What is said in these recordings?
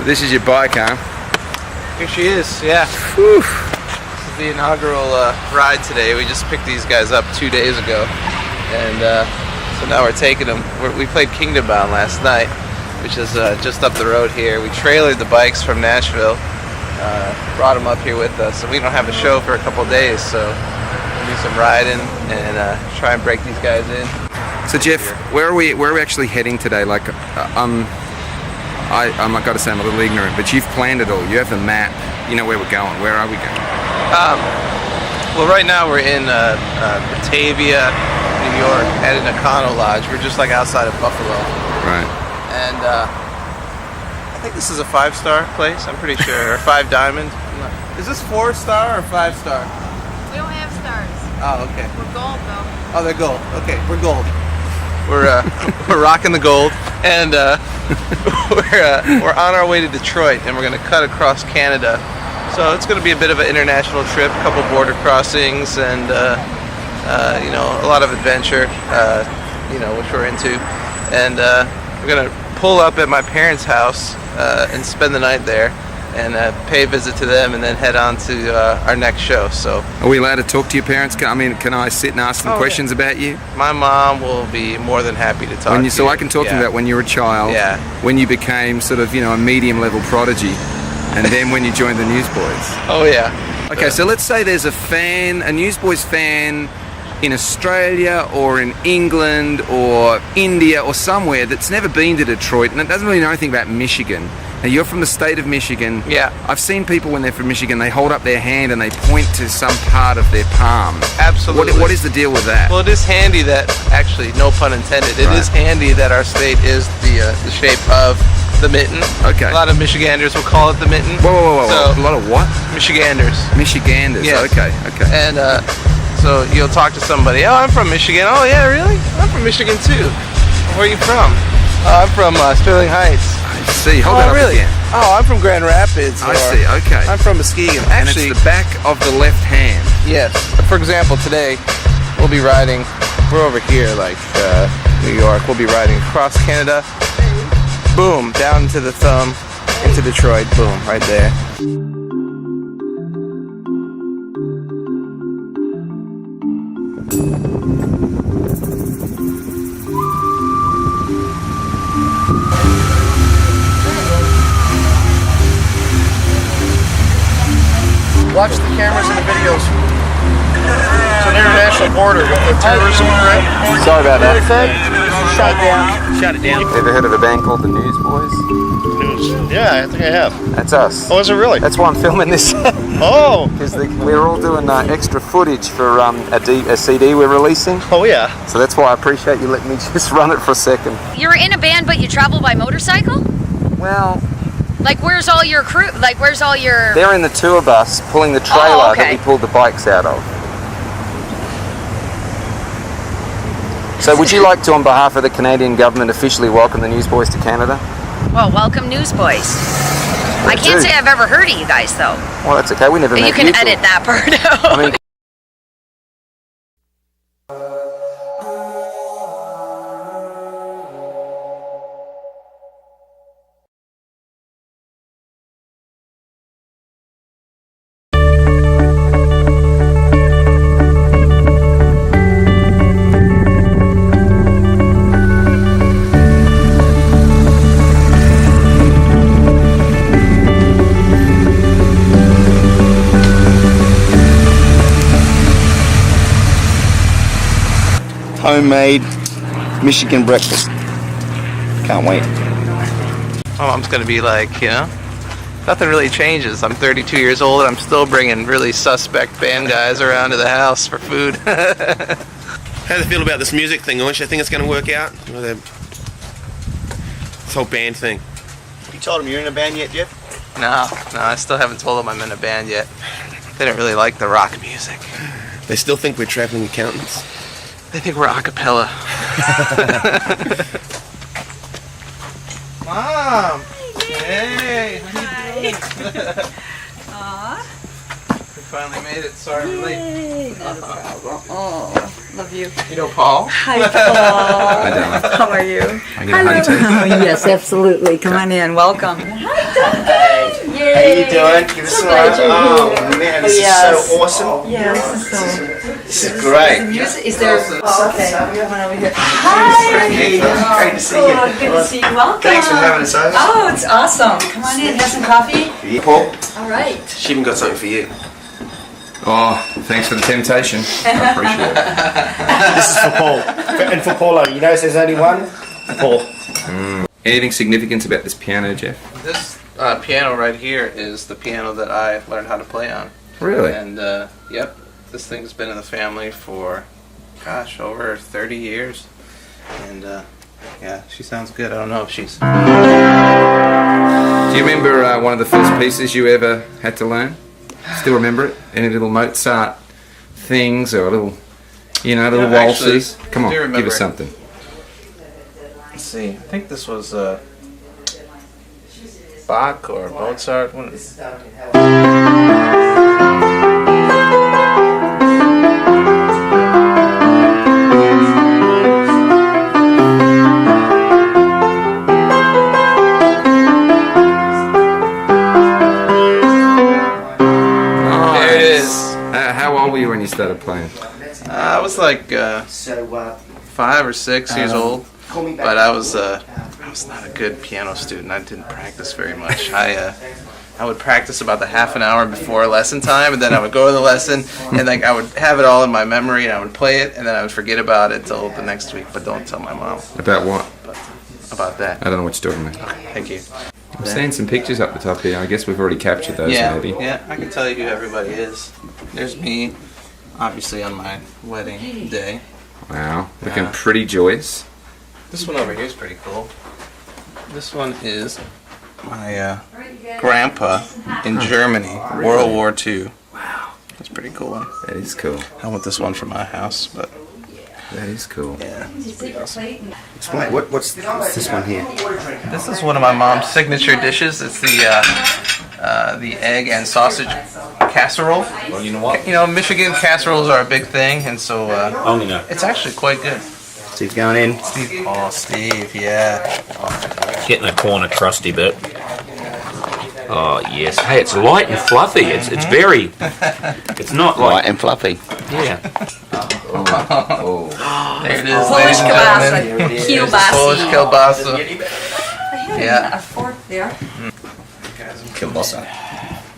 So this is your bike, huh? Here she is, yeah. Whew. This is the inaugural ride today. We just picked these guys up 2 days ago, and so now we're taking them. We played Kingdom Bound last night, which is just up the road here. We trailered the bikes from Nashville, brought them up here with us, and we don't have a show for a couple days, so we'll do some riding and try and break these guys in. So Jeff, where are we actually heading today? Like, I'm got to say I'm a little ignorant, but you've planned it all. You have the map. You know where we're going. Where are we going? Well, right now we're in Batavia, New York, at an Econo Lodge. We're just like outside of Buffalo. Right. And I think this is a 5-star place. I'm pretty sure, or 5 diamond. Is this 4-star or 5-star? We don't have stars. Oh, okay. We're gold though. Oh, they're gold. Okay, we're gold. We're rocking the gold, and we're on our way to Detroit, and we're gonna cut across Canada. So it's gonna be a bit of an international trip, a couple border crossings, and you know, a lot of adventure, you know, which we're into. And we're gonna pull up at my parents' house and spend the night there, and pay a visit to them, and then head on to our next show. So, are we allowed to talk to your parents? Can I sit and ask them questions about you? My mom will be more than happy to talk to you. So I can talk to them about when you were a child, when you became sort of, you know, a medium-level prodigy, and then when you joined the Newsboys. Oh yeah. Okay, so let's say there's a fan, a Newsboys fan in Australia or in England or India or somewhere that's never been to Detroit and it doesn't really know anything about Michigan. Now you're from the state of Michigan. Yeah. I've seen people when they're from Michigan, they hold up their hand and they point to some part of their palm. Absolutely. What is the deal with that? Well, it is handy that, actually, no pun intended, it is handy that our state is the shape of the mitten. Okay. A lot of Michiganders will call it the mitten. Whoa. So, a lot of what? Michiganders. Michiganders, yes. Okay. And so you'll talk to somebody, oh, I'm from Michigan. Oh, yeah, really? I'm from Michigan, too. Where are you from? Oh, I'm from Sterling Heights. I see. Hold that up again. Oh, I'm from Grand Rapids. I see, okay. I'm from Muskegon. Actually, and it's the back of the left hand. Yes. For example, today we'll be riding, we're over here, like New York. We'll be riding across Canada. Boom, down to the thumb, into Detroit. Boom, right there. Watch the cameras and the videos. It's an international border with the terrorism threat. Sorry about that. Shut it down. Shut it down. Ever heard of a band called the Newsboys? Yeah, I think I have. That's us. Oh, is it really? That's why I'm filming this. Oh! Because we're all doing extra footage for a CD we're releasing. Oh, yeah. So that's why I appreciate you letting me just run it for a second. You're in a band, but you travel by motorcycle? Well, like, where's all your crew? Like, where's all your... they're in the tour bus pulling the trailer that we pulled the bikes out of. So would you like to, on behalf of the Canadian government, officially welcome the Newsboys to Canada? Well, welcome Newsboys. I can't say I've ever heard of you guys, though. Well, that's okay. We never met you. You can edit that part out. I mean, Homemade Michigan breakfast. Can't wait. My mom's gonna be like, you know, nothing really changes. I'm 32 years old and I'm still bringing really suspect band guys around to the house for food. How do you feel about this music thing, Orange? I think it's going to work out? This whole band thing. You told them you're in a band yet, Jeff? No, I still haven't told them I'm in a band yet. They don't really like the rock music. They still think we're traveling accountants. They think we're a cappella. Mom! Hey! How you doing? Aww. We finally made it. Sorry we're late. Not a problem. Oh, Love you. You know Paul? Hi, Paul. I don't. How are you? I'm going to hunt it. Oh, yes, absolutely. Come on in. Welcome. Hi, Duncan. Yay. How you doing? Give us a glad you're Oh here. man, this Yes. is so awesome. Yes. This is great. Is there? Oh, okay. Come on over here. Hi. Great to see you. Oh, good to see you. Welcome. Thanks for having us over. Oh, it's awesome. Come on in. Have some coffee. Yeah, Paul, All right. She even got something for you. Oh, thanks for the temptation. I appreciate it. This is for Paul. And for Paulo, you notice there's only one? For Paul. Anything significant about this piano, Jeff? This piano right here is the piano that I learned how to play on. Really? And yep, this thing's been in the family for, gosh, over 30 years. And yeah, she sounds good. I don't know if she's... Do you remember one of the first pieces you ever had to learn? Still remember it? Any little Mozart things or little, little Yeah, actually, waltzes? Come I on, do give remember us it. something. Let's see, I think this was Bach or Mozart. One of- There it is. How old were you when you started playing? I was like 5 or 6 years old, but I was not a good piano student. I didn't practice very much. I would practice about the half an hour before lesson time, and then I would go to the lesson, and like I would have it all in my memory, and I would play it, and then I would forget about it till the next week. But don't tell my mom About what? about that. I don't know what you're talking about. Thank you. I'm seeing some pictures up the top here. I guess we've already captured those, Yeah, maybe. yeah, I can tell you who everybody is. There's me, obviously on my wedding day. Wow, looking Yeah. pretty joyous. This one over here is pretty cool. This one is my grandpa in Germany, World War II. Wow. That's a pretty cool one. That is cool. I want this one for my house, but That is cool. yeah. explain. What's this one here? This is one of my mom's signature dishes. It's the egg and sausage casserole. Well, you know what? You know, Michigan casseroles are a big thing, and so Only know. it's actually quite good. Steve's going in. Steve, oh, Steve, yeah. Getting a corner crusty bit. Oh yes. Hey, it's light and fluffy. It's very. It's not Light like and fluffy. yeah. There it is, Polish ladies and kielbasa. gentlemen. Kielbasa. Polish kielbasa. I have Yeah. a fork there. Kielbasa.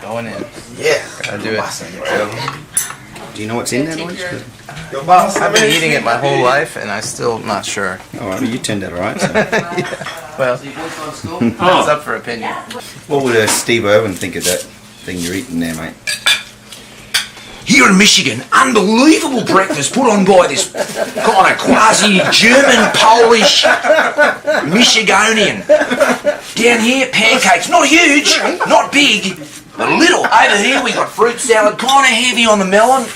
Going in. Yeah. Gotta do it. Do you know what's in that orange? I've been eating it my whole life, and I'm still not sure. All right, well, you turned out all right. So. Well, it's up for opinion. What would Steve Irwin think of that thing you're eating there, mate? Here in Michigan, unbelievable breakfast put on by this kind of quasi-German, Polish, Michigonian. Down here, pancakes, not huge, not big, but little. Over here, we got fruit salad, kind of heavy on the melon.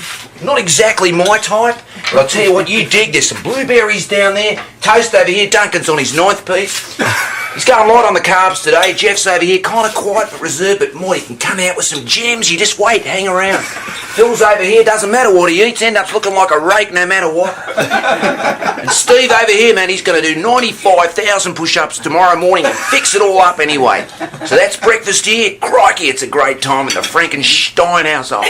Not exactly my type, but I'll tell you what, you dig. There's some blueberries down there. Toast over here. Duncan's on his 9th piece. He's going light on the carbs today. Jeff's over here, kind of quiet but reserved, but more, he can come out with some gems. You just wait, hang around. Phil's over here, doesn't matter what he eats, ends up looking like a rake no matter what. And Steve over here, man, he's going to do 95,000 push-ups tomorrow morning and fix it all up anyway. So that's breakfast here. Crikey, it's a great time at the Frankenstein household.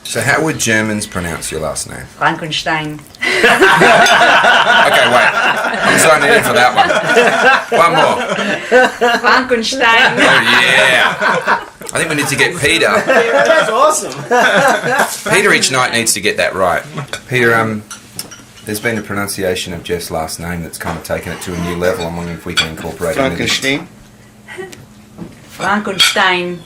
So how would Germans pronounce your last name? Frankenstein. Okay, wait. I'm signing in for that one. One more. Frankenstein. Oh, yeah. I think we need to get Peter. That's awesome. Peter each night needs to get that right. Peter, there's been a pronunciation of Jeff's last name that's kind of taken it to a new level. I'm wondering if we can incorporate it into this. Frankenstein. Frankenstein.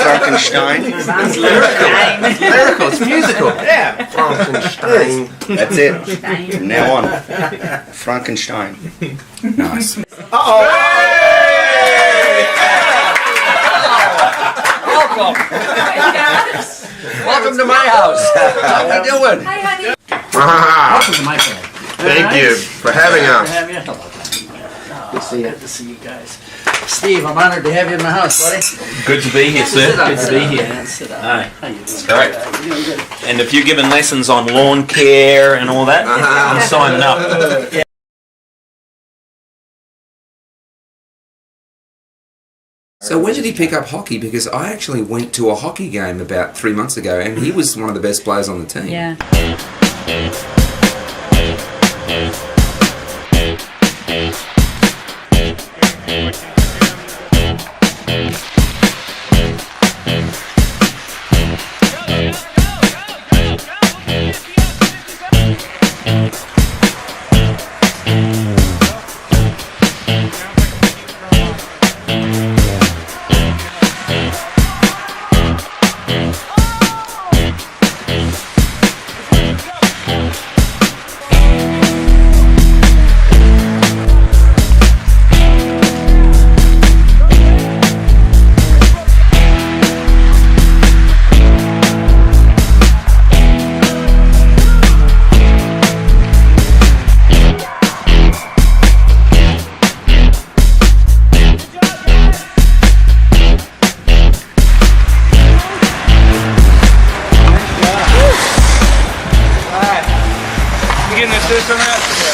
Frankenstein. Frankenstein. Lyrical, it's musical. Yeah. Frankenstein. That's it. From now on, Frankenstein. Nice. Welcome to my house. How we doing? Hi, honey. Welcome to my family. Thank you for having us. Have you? Hello. Good to see you. Good to see you guys. Steve, I'm honored to have you in my house, buddy. Good to be here, sir. Good to be here. Hi. How you doing? It's great. And if you're giving lessons on lawn care and all that, I'm signing up. Yeah. So when did he pick up hockey? Because I actually went to a hockey game about 3 months ago, and he was one of the best players on the team. Yeah.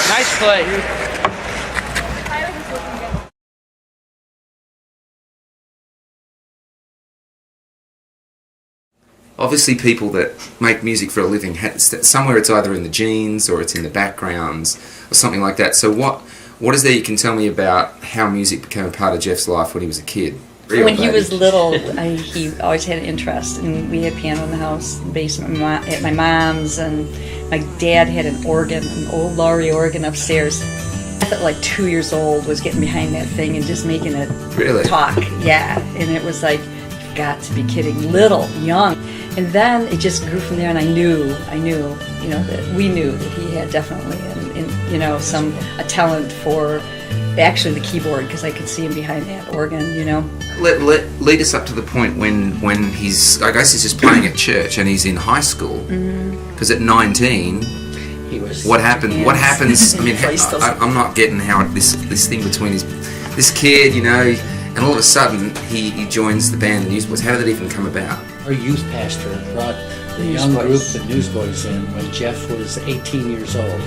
Nice play. Obviously, people that make music for a living, somewhere it's either in the genes or it's in the backgrounds or something like that. So what is there you can tell me about how music became a part of Jeff's life when he was a kid? When he was little, he always had an interest, and we had piano in the house, basement at my mom's, and my dad had an organ, an old Laurie organ upstairs. I thought like 2 years old was getting behind that thing and just making it talk. Yeah, and it was like, you've got to be kidding, little, young. And then it just grew from there, and I knew, you know, that we knew that he had definitely, you know, a talent for actually the keyboard, because I could see him behind that organ, you know. Lead us up to the point when he's, I guess he's just playing at church and he's in high school. Because at 19, he was. What happened? Yes. What happens? I mean, I'm not getting how this thing between this kid, you know, and all of a sudden he joins the band, the Newsboys. How did that even come about? Our youth pastor brought the young group, the Newsboys, in when Jeff was 18 years old.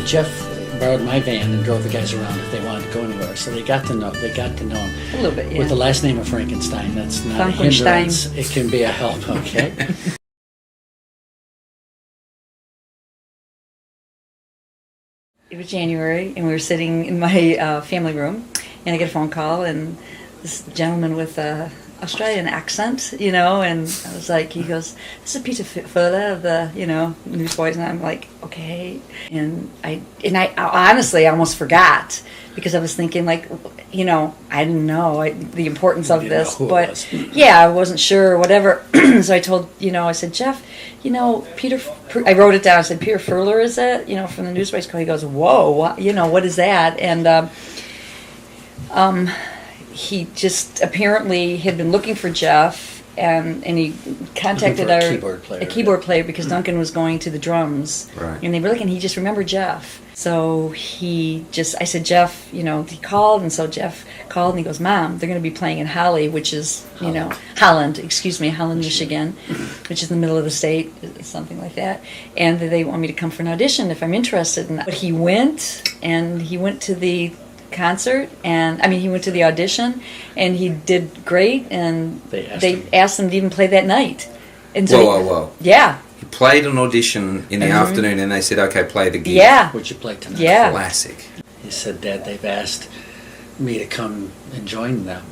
Jeff borrowed my van and drove the guys around if they wanted to go anywhere. So they got to know him. A little bit, yeah. With the last name of Frankenstein, that's not a hindrance. It can be a help, okay? It was January, and we were sitting in my family room, and I get a phone call, and this gentleman with a Australian accent, you know, and I was like, he goes, "This is Peter Fuller of the, you know, Newsboys," and I'm like, okay, and I honestly almost forgot, because I was thinking, like, you know, I didn't know the importance of this, but yeah, I wasn't sure, whatever. So I told, you know, I said, "Jeff, you know, I wrote it down. I said, Peter Fuller, is it? You know, from the Newsboys." He goes, "Whoa, you know, what is that?" And he just apparently had been looking for Jeff, and he contacted a keyboard player because Duncan was going to the drums, right. And they were looking. He just remembered Jeff, so I said, "Jeff, you know," he called, and so Jeff called and he goes, "Mom, they're going to be playing in Holland, which is Holland, Michigan, which is in the middle of the state, something like that, and they want me to come for an audition if I'm interested." But he went to the concert, and he went to the audition, and he did great, and they asked him to even play that night. And so whoa. Yeah. He played an audition in the afternoon, and they said, "Okay, play the gig." Yeah. Would you play tonight? Yeah. Classic. He said, "Dad, they've asked me to come and join them."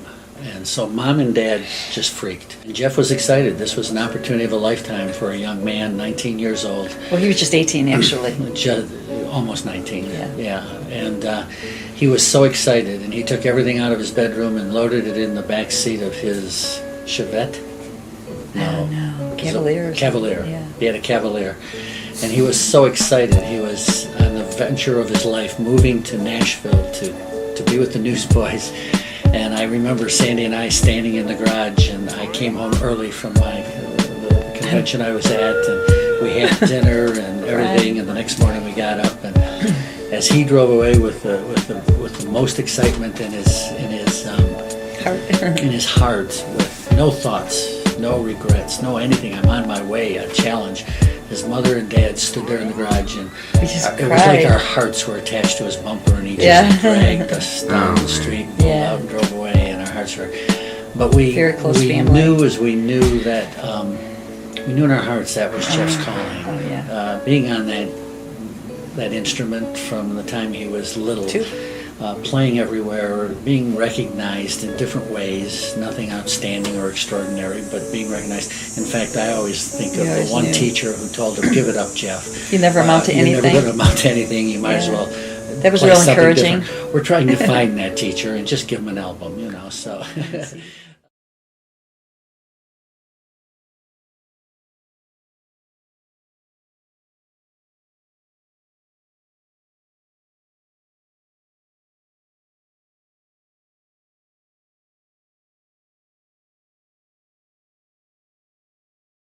And so Mom and Dad just freaked. And Jeff was excited. This was an opportunity of a lifetime for a young man, 19 years old. Well, he was just 18, actually. Almost 19. Yeah. And he was so excited, and he took everything out of his bedroom and loaded it in the back seat of his Chevette. No, Cavalier. Cavalier. Yeah. He had a Cavalier. And he was so excited. He was on the venture of his life, moving to Nashville to be with the Newsboys. And I remember Sandy and I standing in the garage, and I came home early from the convention I was at, and we had dinner and everything, and the next morning we got up, and as he drove away with the most excitement in his in his heart, with no thoughts, no regrets, no anything. I'm on my way, a challenge. His mother and dad stood there in the garage, and We just it was like cried. our hearts were attached to his bumper, and he just Yeah. dragged us down the street, pulled Yeah. out and drove away, and our hearts were. But we Very close we family. knew as we knew that we knew in our hearts that was Jeff's calling. Oh, yeah. Being on that instrument from the time he was little. Two. Playing everywhere, being recognized in different ways, nothing outstanding or extraordinary, but being recognized. In fact, I always think of You the always one knew. teacher who told him, "Give it up, Jeff. You never amount to You're never anything." going to amount to anything. You might as Yeah. well." That was play real something encouraging. different." We're trying to find that teacher and just give him an album, you know. So.